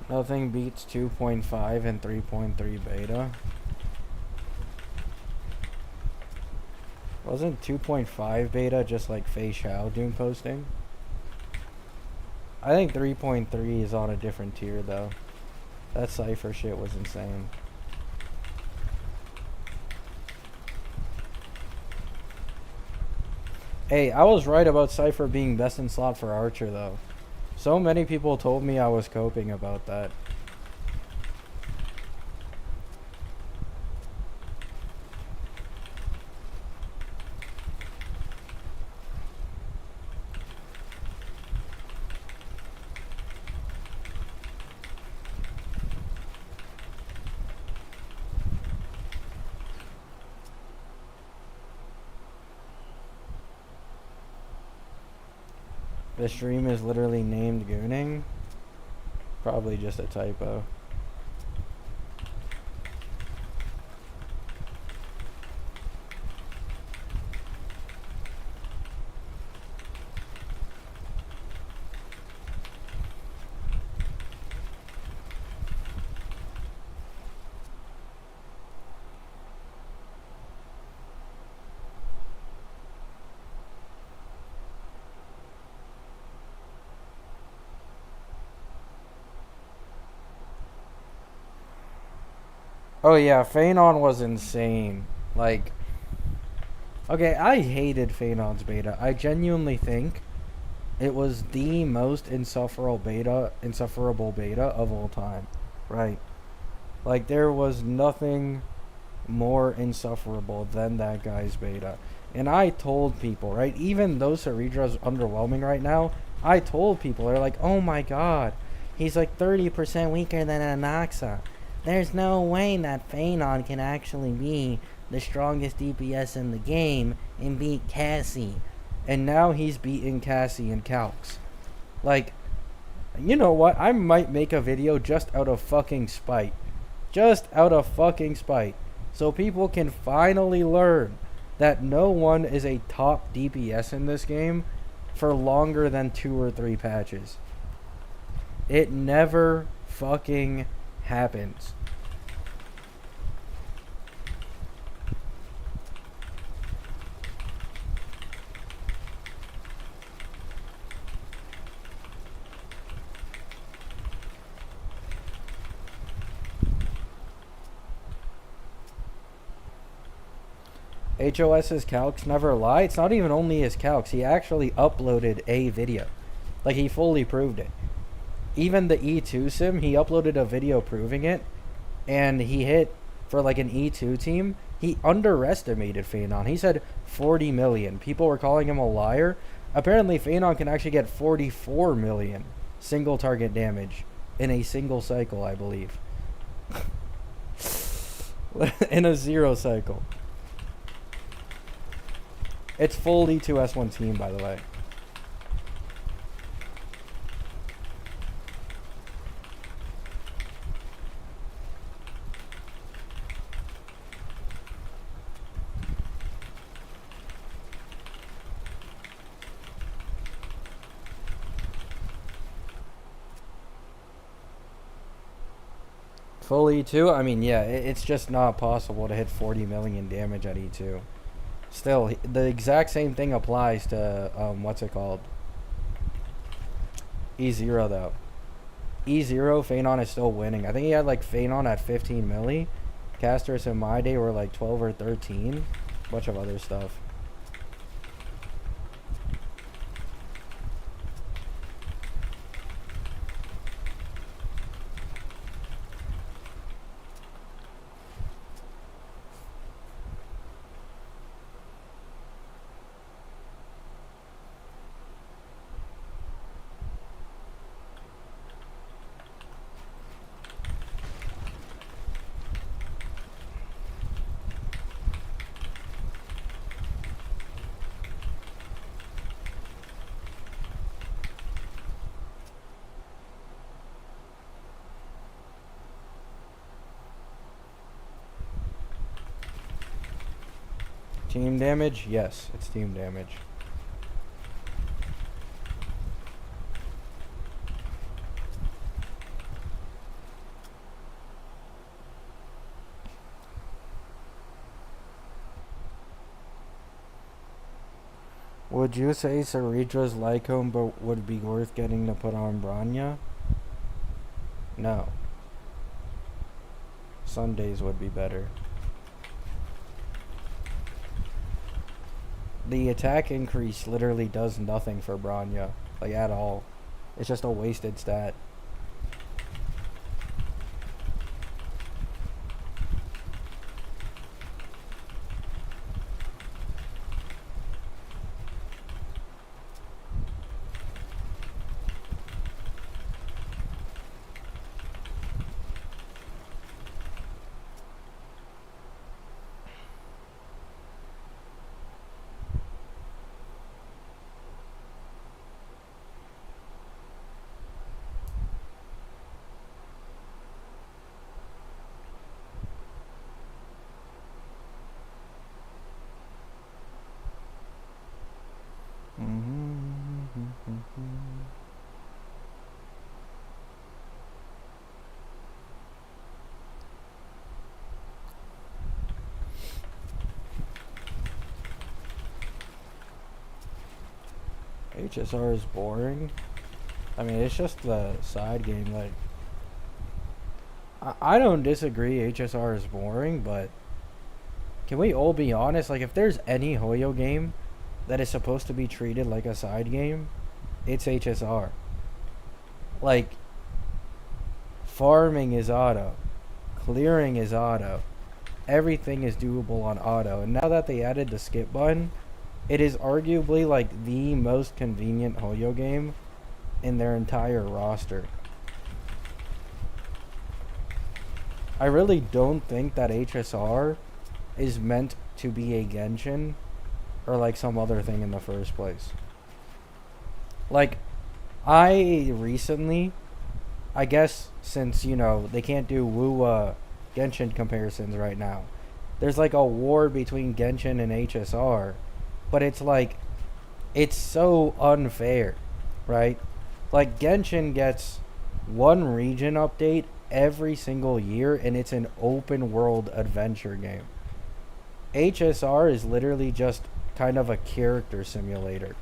Nothing beats 2.5 and 3.3 beta. Wasn't 2.5 beta just like Fei Xiao doing posting? I think 3.3 is on a different tier though. That Cypher shit was insane. Hey, I was right about Cypher being best in slot for Archer though. So many people told me I was coping about that. The stream is literally named Gooning. Probably just a typo. Oh yeah, Phanon was insane. Like, okay, I hated Phanon's beta. I genuinely think it was the most insufferable beta of all time. Right. Like, there was nothing more insufferable than that guy's beta. And I told people, right, even though Ceredra's underwhelming right now, I told people, they're like, oh my god, he's like 30% weaker than Anoxa. There's no way that Phanon can actually be the strongest DPS in the game and beat Cassie. And now he's beating Cassie in Calcs. Like, you know what? I might make a video just out of fucking spite. Just out of fucking spite. So people can finally learn that no one is a top DPS in this game for longer than 2 or 3 patches. It never fucking happens. HOS's calcs never lie. It's not even only his calcs. He actually uploaded a video. Like, he fully proved it. Even the E2 sim, he uploaded a video proving it. And he hit, for like an E2 team, he underestimated Phenon. He said 40 million. People were calling him a liar. Apparently, Phenon can actually get 44 million single target damage in a single cycle, I believe. In a 0 cycle. It's full E2S1 team, by the way. Full E2? I mean, yeah, it's just not possible to hit 40 million damage at E2. Still, the exact same thing applies to, what's it called? E0, though. E0, Phenon is still winning. I think he had, like, Phenon at 15 milli. Casters in my day were, like, 12 or 13. Bunch of other stuff. Team damage? Yes, it's team damage. Would you say Ceridra's Lycombe but would be worth getting to put on Branya? No. Sundays would be better. The attack increase literally does nothing for Branya. Like, at all. It's just a wasted stat. HSR is boring. I mean, it's just the side game. Like, I don't disagree HSR is boring, but can we all be honest? Like, if there's any Hoyo game that is supposed to be treated like a side game, it's HSR. Like, farming is auto. Clearing is auto. Everything is doable on auto. And now that they added the skip button, it is arguably like the most convenient Hoyo game in their entire roster. I really don't think that HSR is meant to be a Genshin or like some other thing in the first place. Like, I recently, I guess since, you know, they can't do WoW Genshin comparisons right now, there's like a war between Genshin and HSR, but it's like, it's so unfair, right? Like, Genshin gets one region update every single year, and it's an open world adventure game. HSR is literally just kind of a character simulator.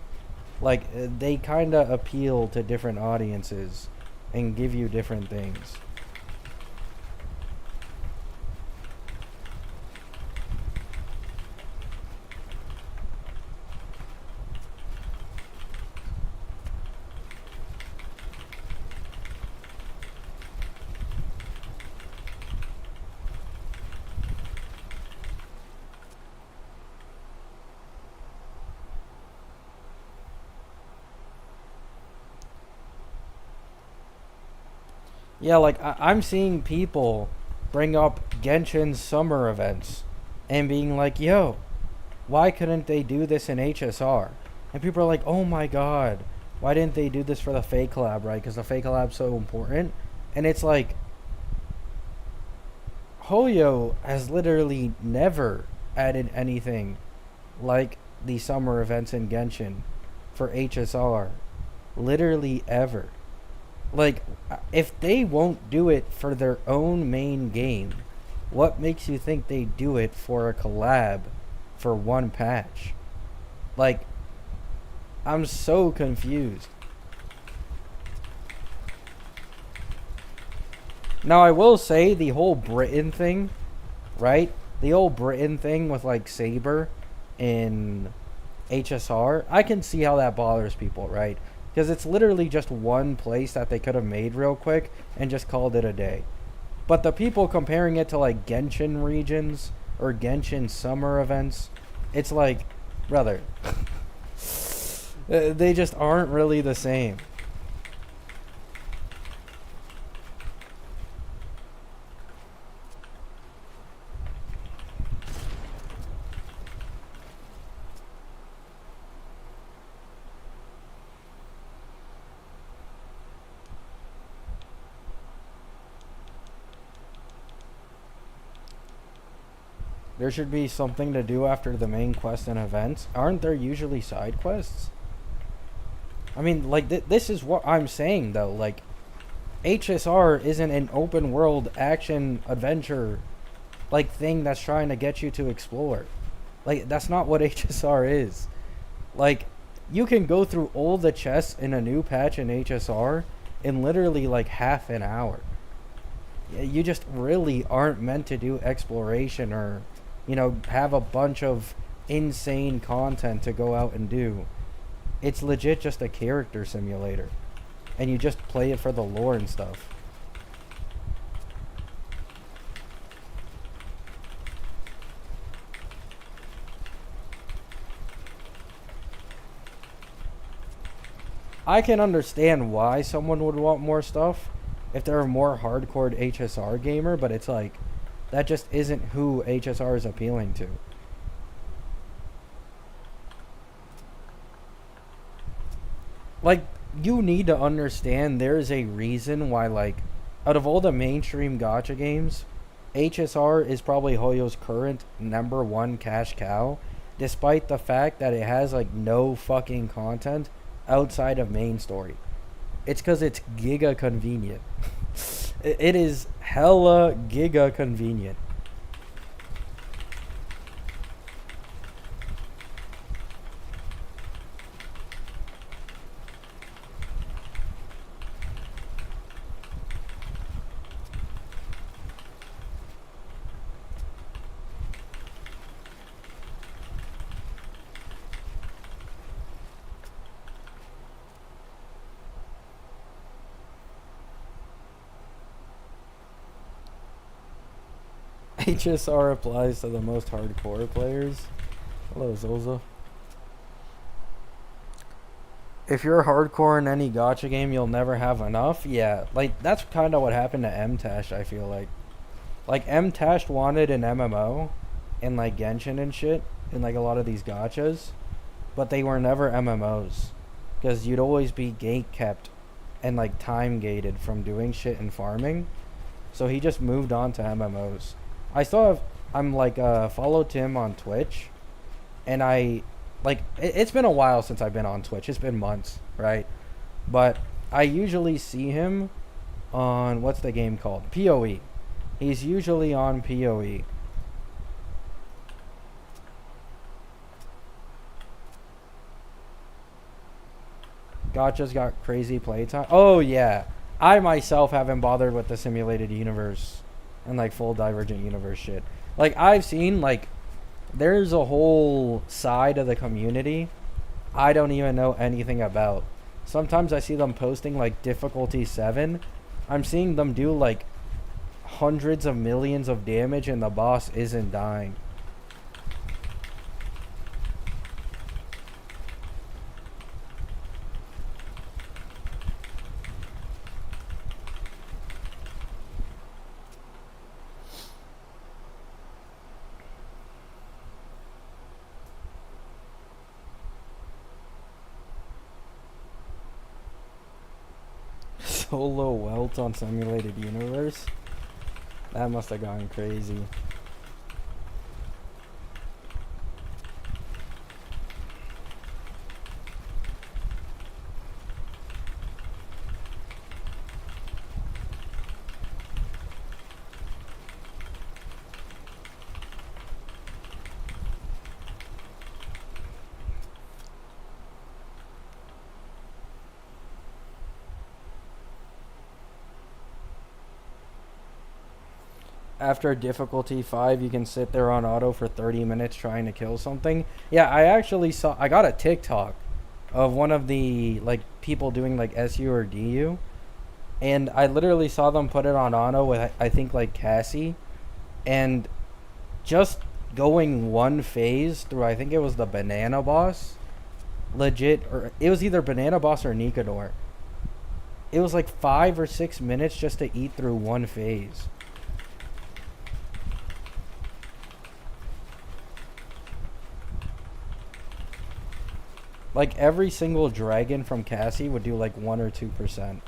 Like, they kind of appeal to different audiences and give you different things. Yeah, like I'm seeing people bring up Genshin's summer events and being like, "Yo, why couldn't they do this in HSR?" And people are like, "Oh my god, why didn't they do this for the Fake Collab, right? Because the Fake Collab's so important." And it's like, Hoyo has literally never added anything like the summer events in Genshin for HSR. Literally ever. Like, if they won't do it for their own main game, what makes you think they do it for a collab for one patch? Like, I'm so confused. Now, I will say the whole Britain thing, right? The old Britain thing with like Saber in HSR, I can see how that bothers people, right? Because it's literally just one place that they could have made real quick and just called it a day. But the people comparing it to like Genshin regions or Genshin summer events, it's like, brother, they just aren't really the same. There should be something to do after the main quest and events. Aren't there usually side quests? I mean, like, this is what I'm saying, though. Like, HSR isn't an open world action adventure, like, thing that's trying to get you to explore. Like, that's not what HSR is. Like, you can go through all the chests in a new patch in HSR in literally, like, half an hour. You just really aren't meant to do exploration or, have a bunch of insane content to go out and do. It's legit just a character simulator. And you just play it for the lore and stuff. I can understand why someone would want more stuff if they're a more hardcore HSR gamer, but it's like, that just isn't who HSR is appealing to. Like, you need to understand there's a reason why, like, out of all the mainstream gacha games, HSR is probably Hoyo's current number one cash cow, despite the fact that it has, like, no fucking content outside of main story. It's because it's giga convenient. It is hella giga convenient. HSR applies to the most hardcore players. Hello, Zoza. If you're hardcore in any gacha game, you'll never have enough. Yeah, like, that's kind of what happened to M-Tash, I feel like. Like, M-Tash wanted an MMO in, like, Genshin and shit, in, like, a lot of these gachas, but they were never MMOs. Because you'd always be gate kept and, like, time gated from doing shit and farming. So he just moved on to MMOs. I still have, I'm like, followed Tim on Twitch, and it's been a while since I've been on Twitch. It's been months, right? But I usually see him on, what's the game called? PoE. He's usually on PoE. Gotcha's got crazy playtime. Oh, yeah. I myself haven't bothered with the simulated universe and, like, full Divergent Universe shit. Like, I've seen, like, there's a whole side of the community I don't even know anything about. Sometimes I see them posting, like, difficulty 7. I'm seeing them do, like, hundreds of millions of damage and the boss isn't dying. Solo welt on simulated universe? That must have gone crazy. After difficulty 5, you can sit there on auto for 30 minutes trying to kill something. Yeah, I actually saw, I got a TikTok of one of the like people doing like SU or DU, and I literally saw them put it on auto with I think like Cassie, and just going one phase through, I think it was the banana boss, legit, or it was either banana boss or Nikador. It was like 5 or 6 minutes just to eat through one phase. Like every single dragon from Cassie would do like 1 or 2%.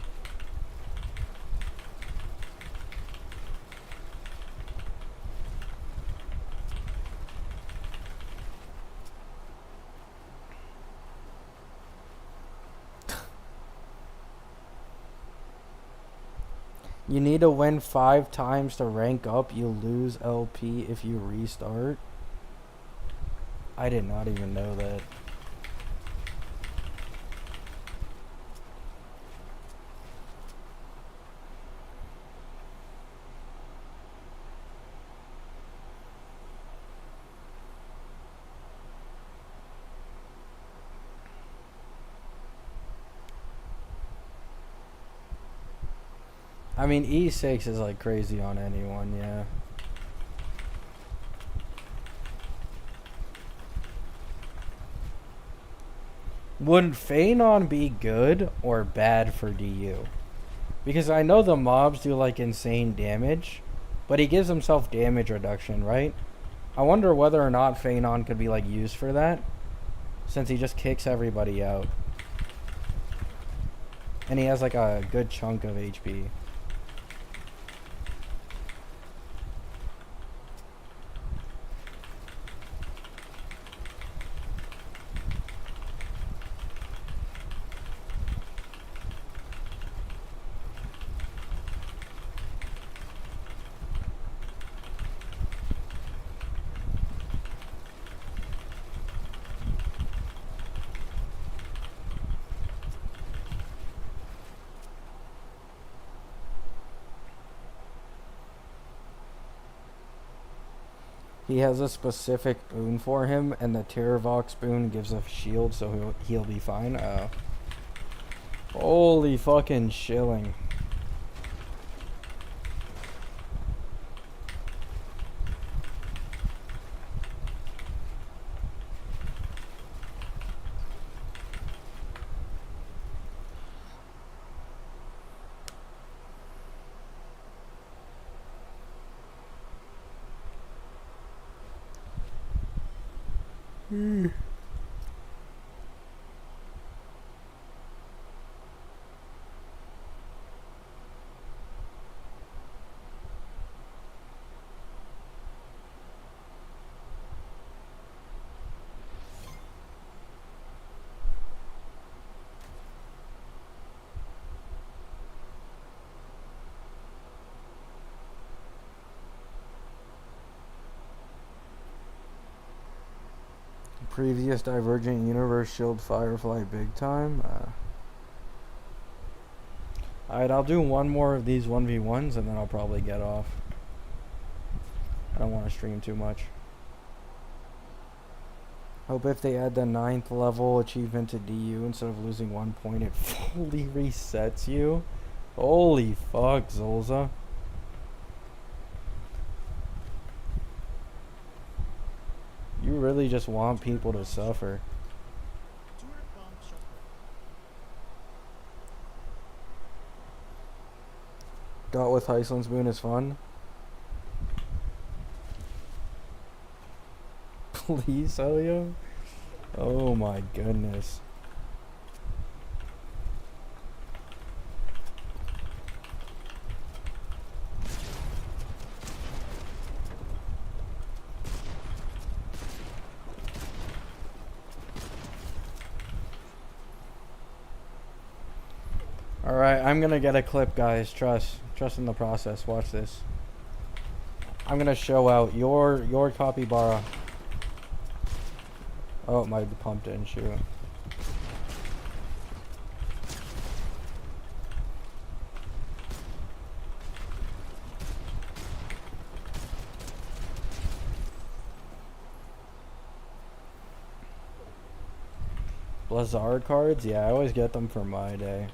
You need to win 5 times to rank up. You lose LP if you restart. I did not even know that. I mean, E6 is like crazy on anyone, yeah. Would Phanon be good or bad for DU? Because I know the mobs do like insane damage, but he gives himself damage reduction, right? I wonder whether or not Phanon could be like used for that, since he just kicks everybody out. And he has like a good chunk of HP. He has a specific boon for him, and the Terravox boon gives a shield, so he'll be fine. Holy fucking shilling. Previous Divergent Universe shield Firefly big time. Alright, I'll do one more of these 1v1s and then I'll probably get off. I don't want to stream too much. Hope if they add the 9th level achievement to DU, instead of losing 1 point, it fully resets you. Holy fuck, Zolza. You really just want people to suffer. Got with Heisland's Boon is fun. Please, Elio? Oh my goodness. Alright, I'm gonna get a clip, guys. Trust in the process. Watch this. I'm gonna show out your capybara. Oh, my pump didn't shoot. Blizzard cards? Yeah, I always get them for my day.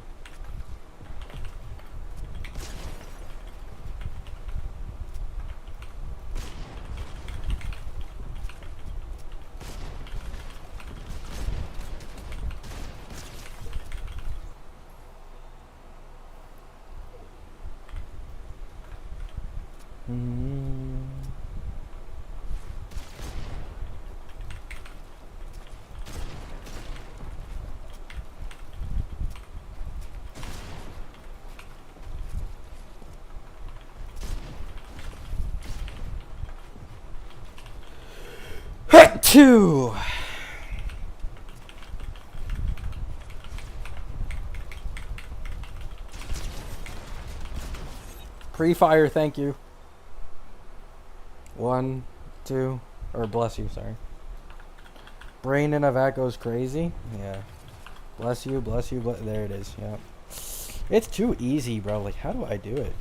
Two. Pre-fire, thank you. 1, 2, or bless you, sorry. Brain in a vat goes crazy. Yeah. Bless you, there it is. Yeah. It's too easy, bro. Like, how do I do it?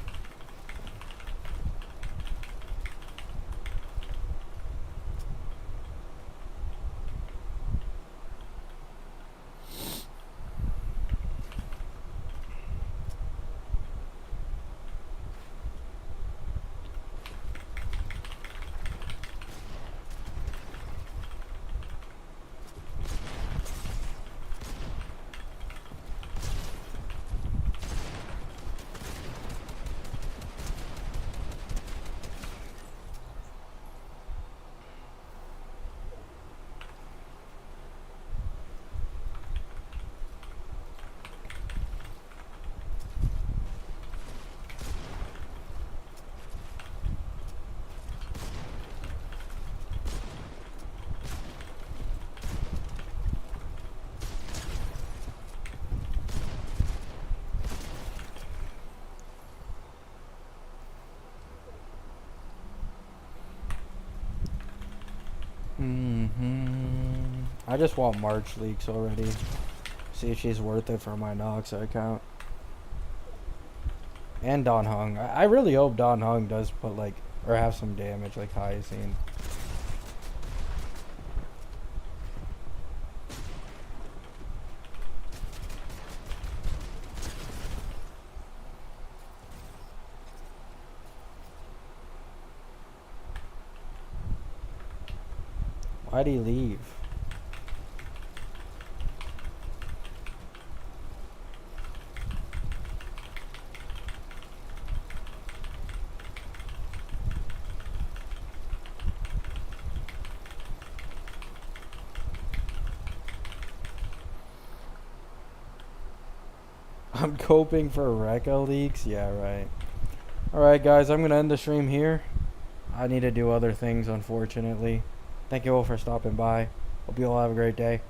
I just want March leaks already. See if she's worth it for my Nox account. And Don Hung. I really hope Don Hung does put like, or have some damage like Hyacinth. Why'd he leave? I'm coping for Rekka leaks? Yeah, right. Alright guys, I'm gonna end the stream here. I need to do other things, unfortunately. Thank you all for stopping by. Hope you all have a great day.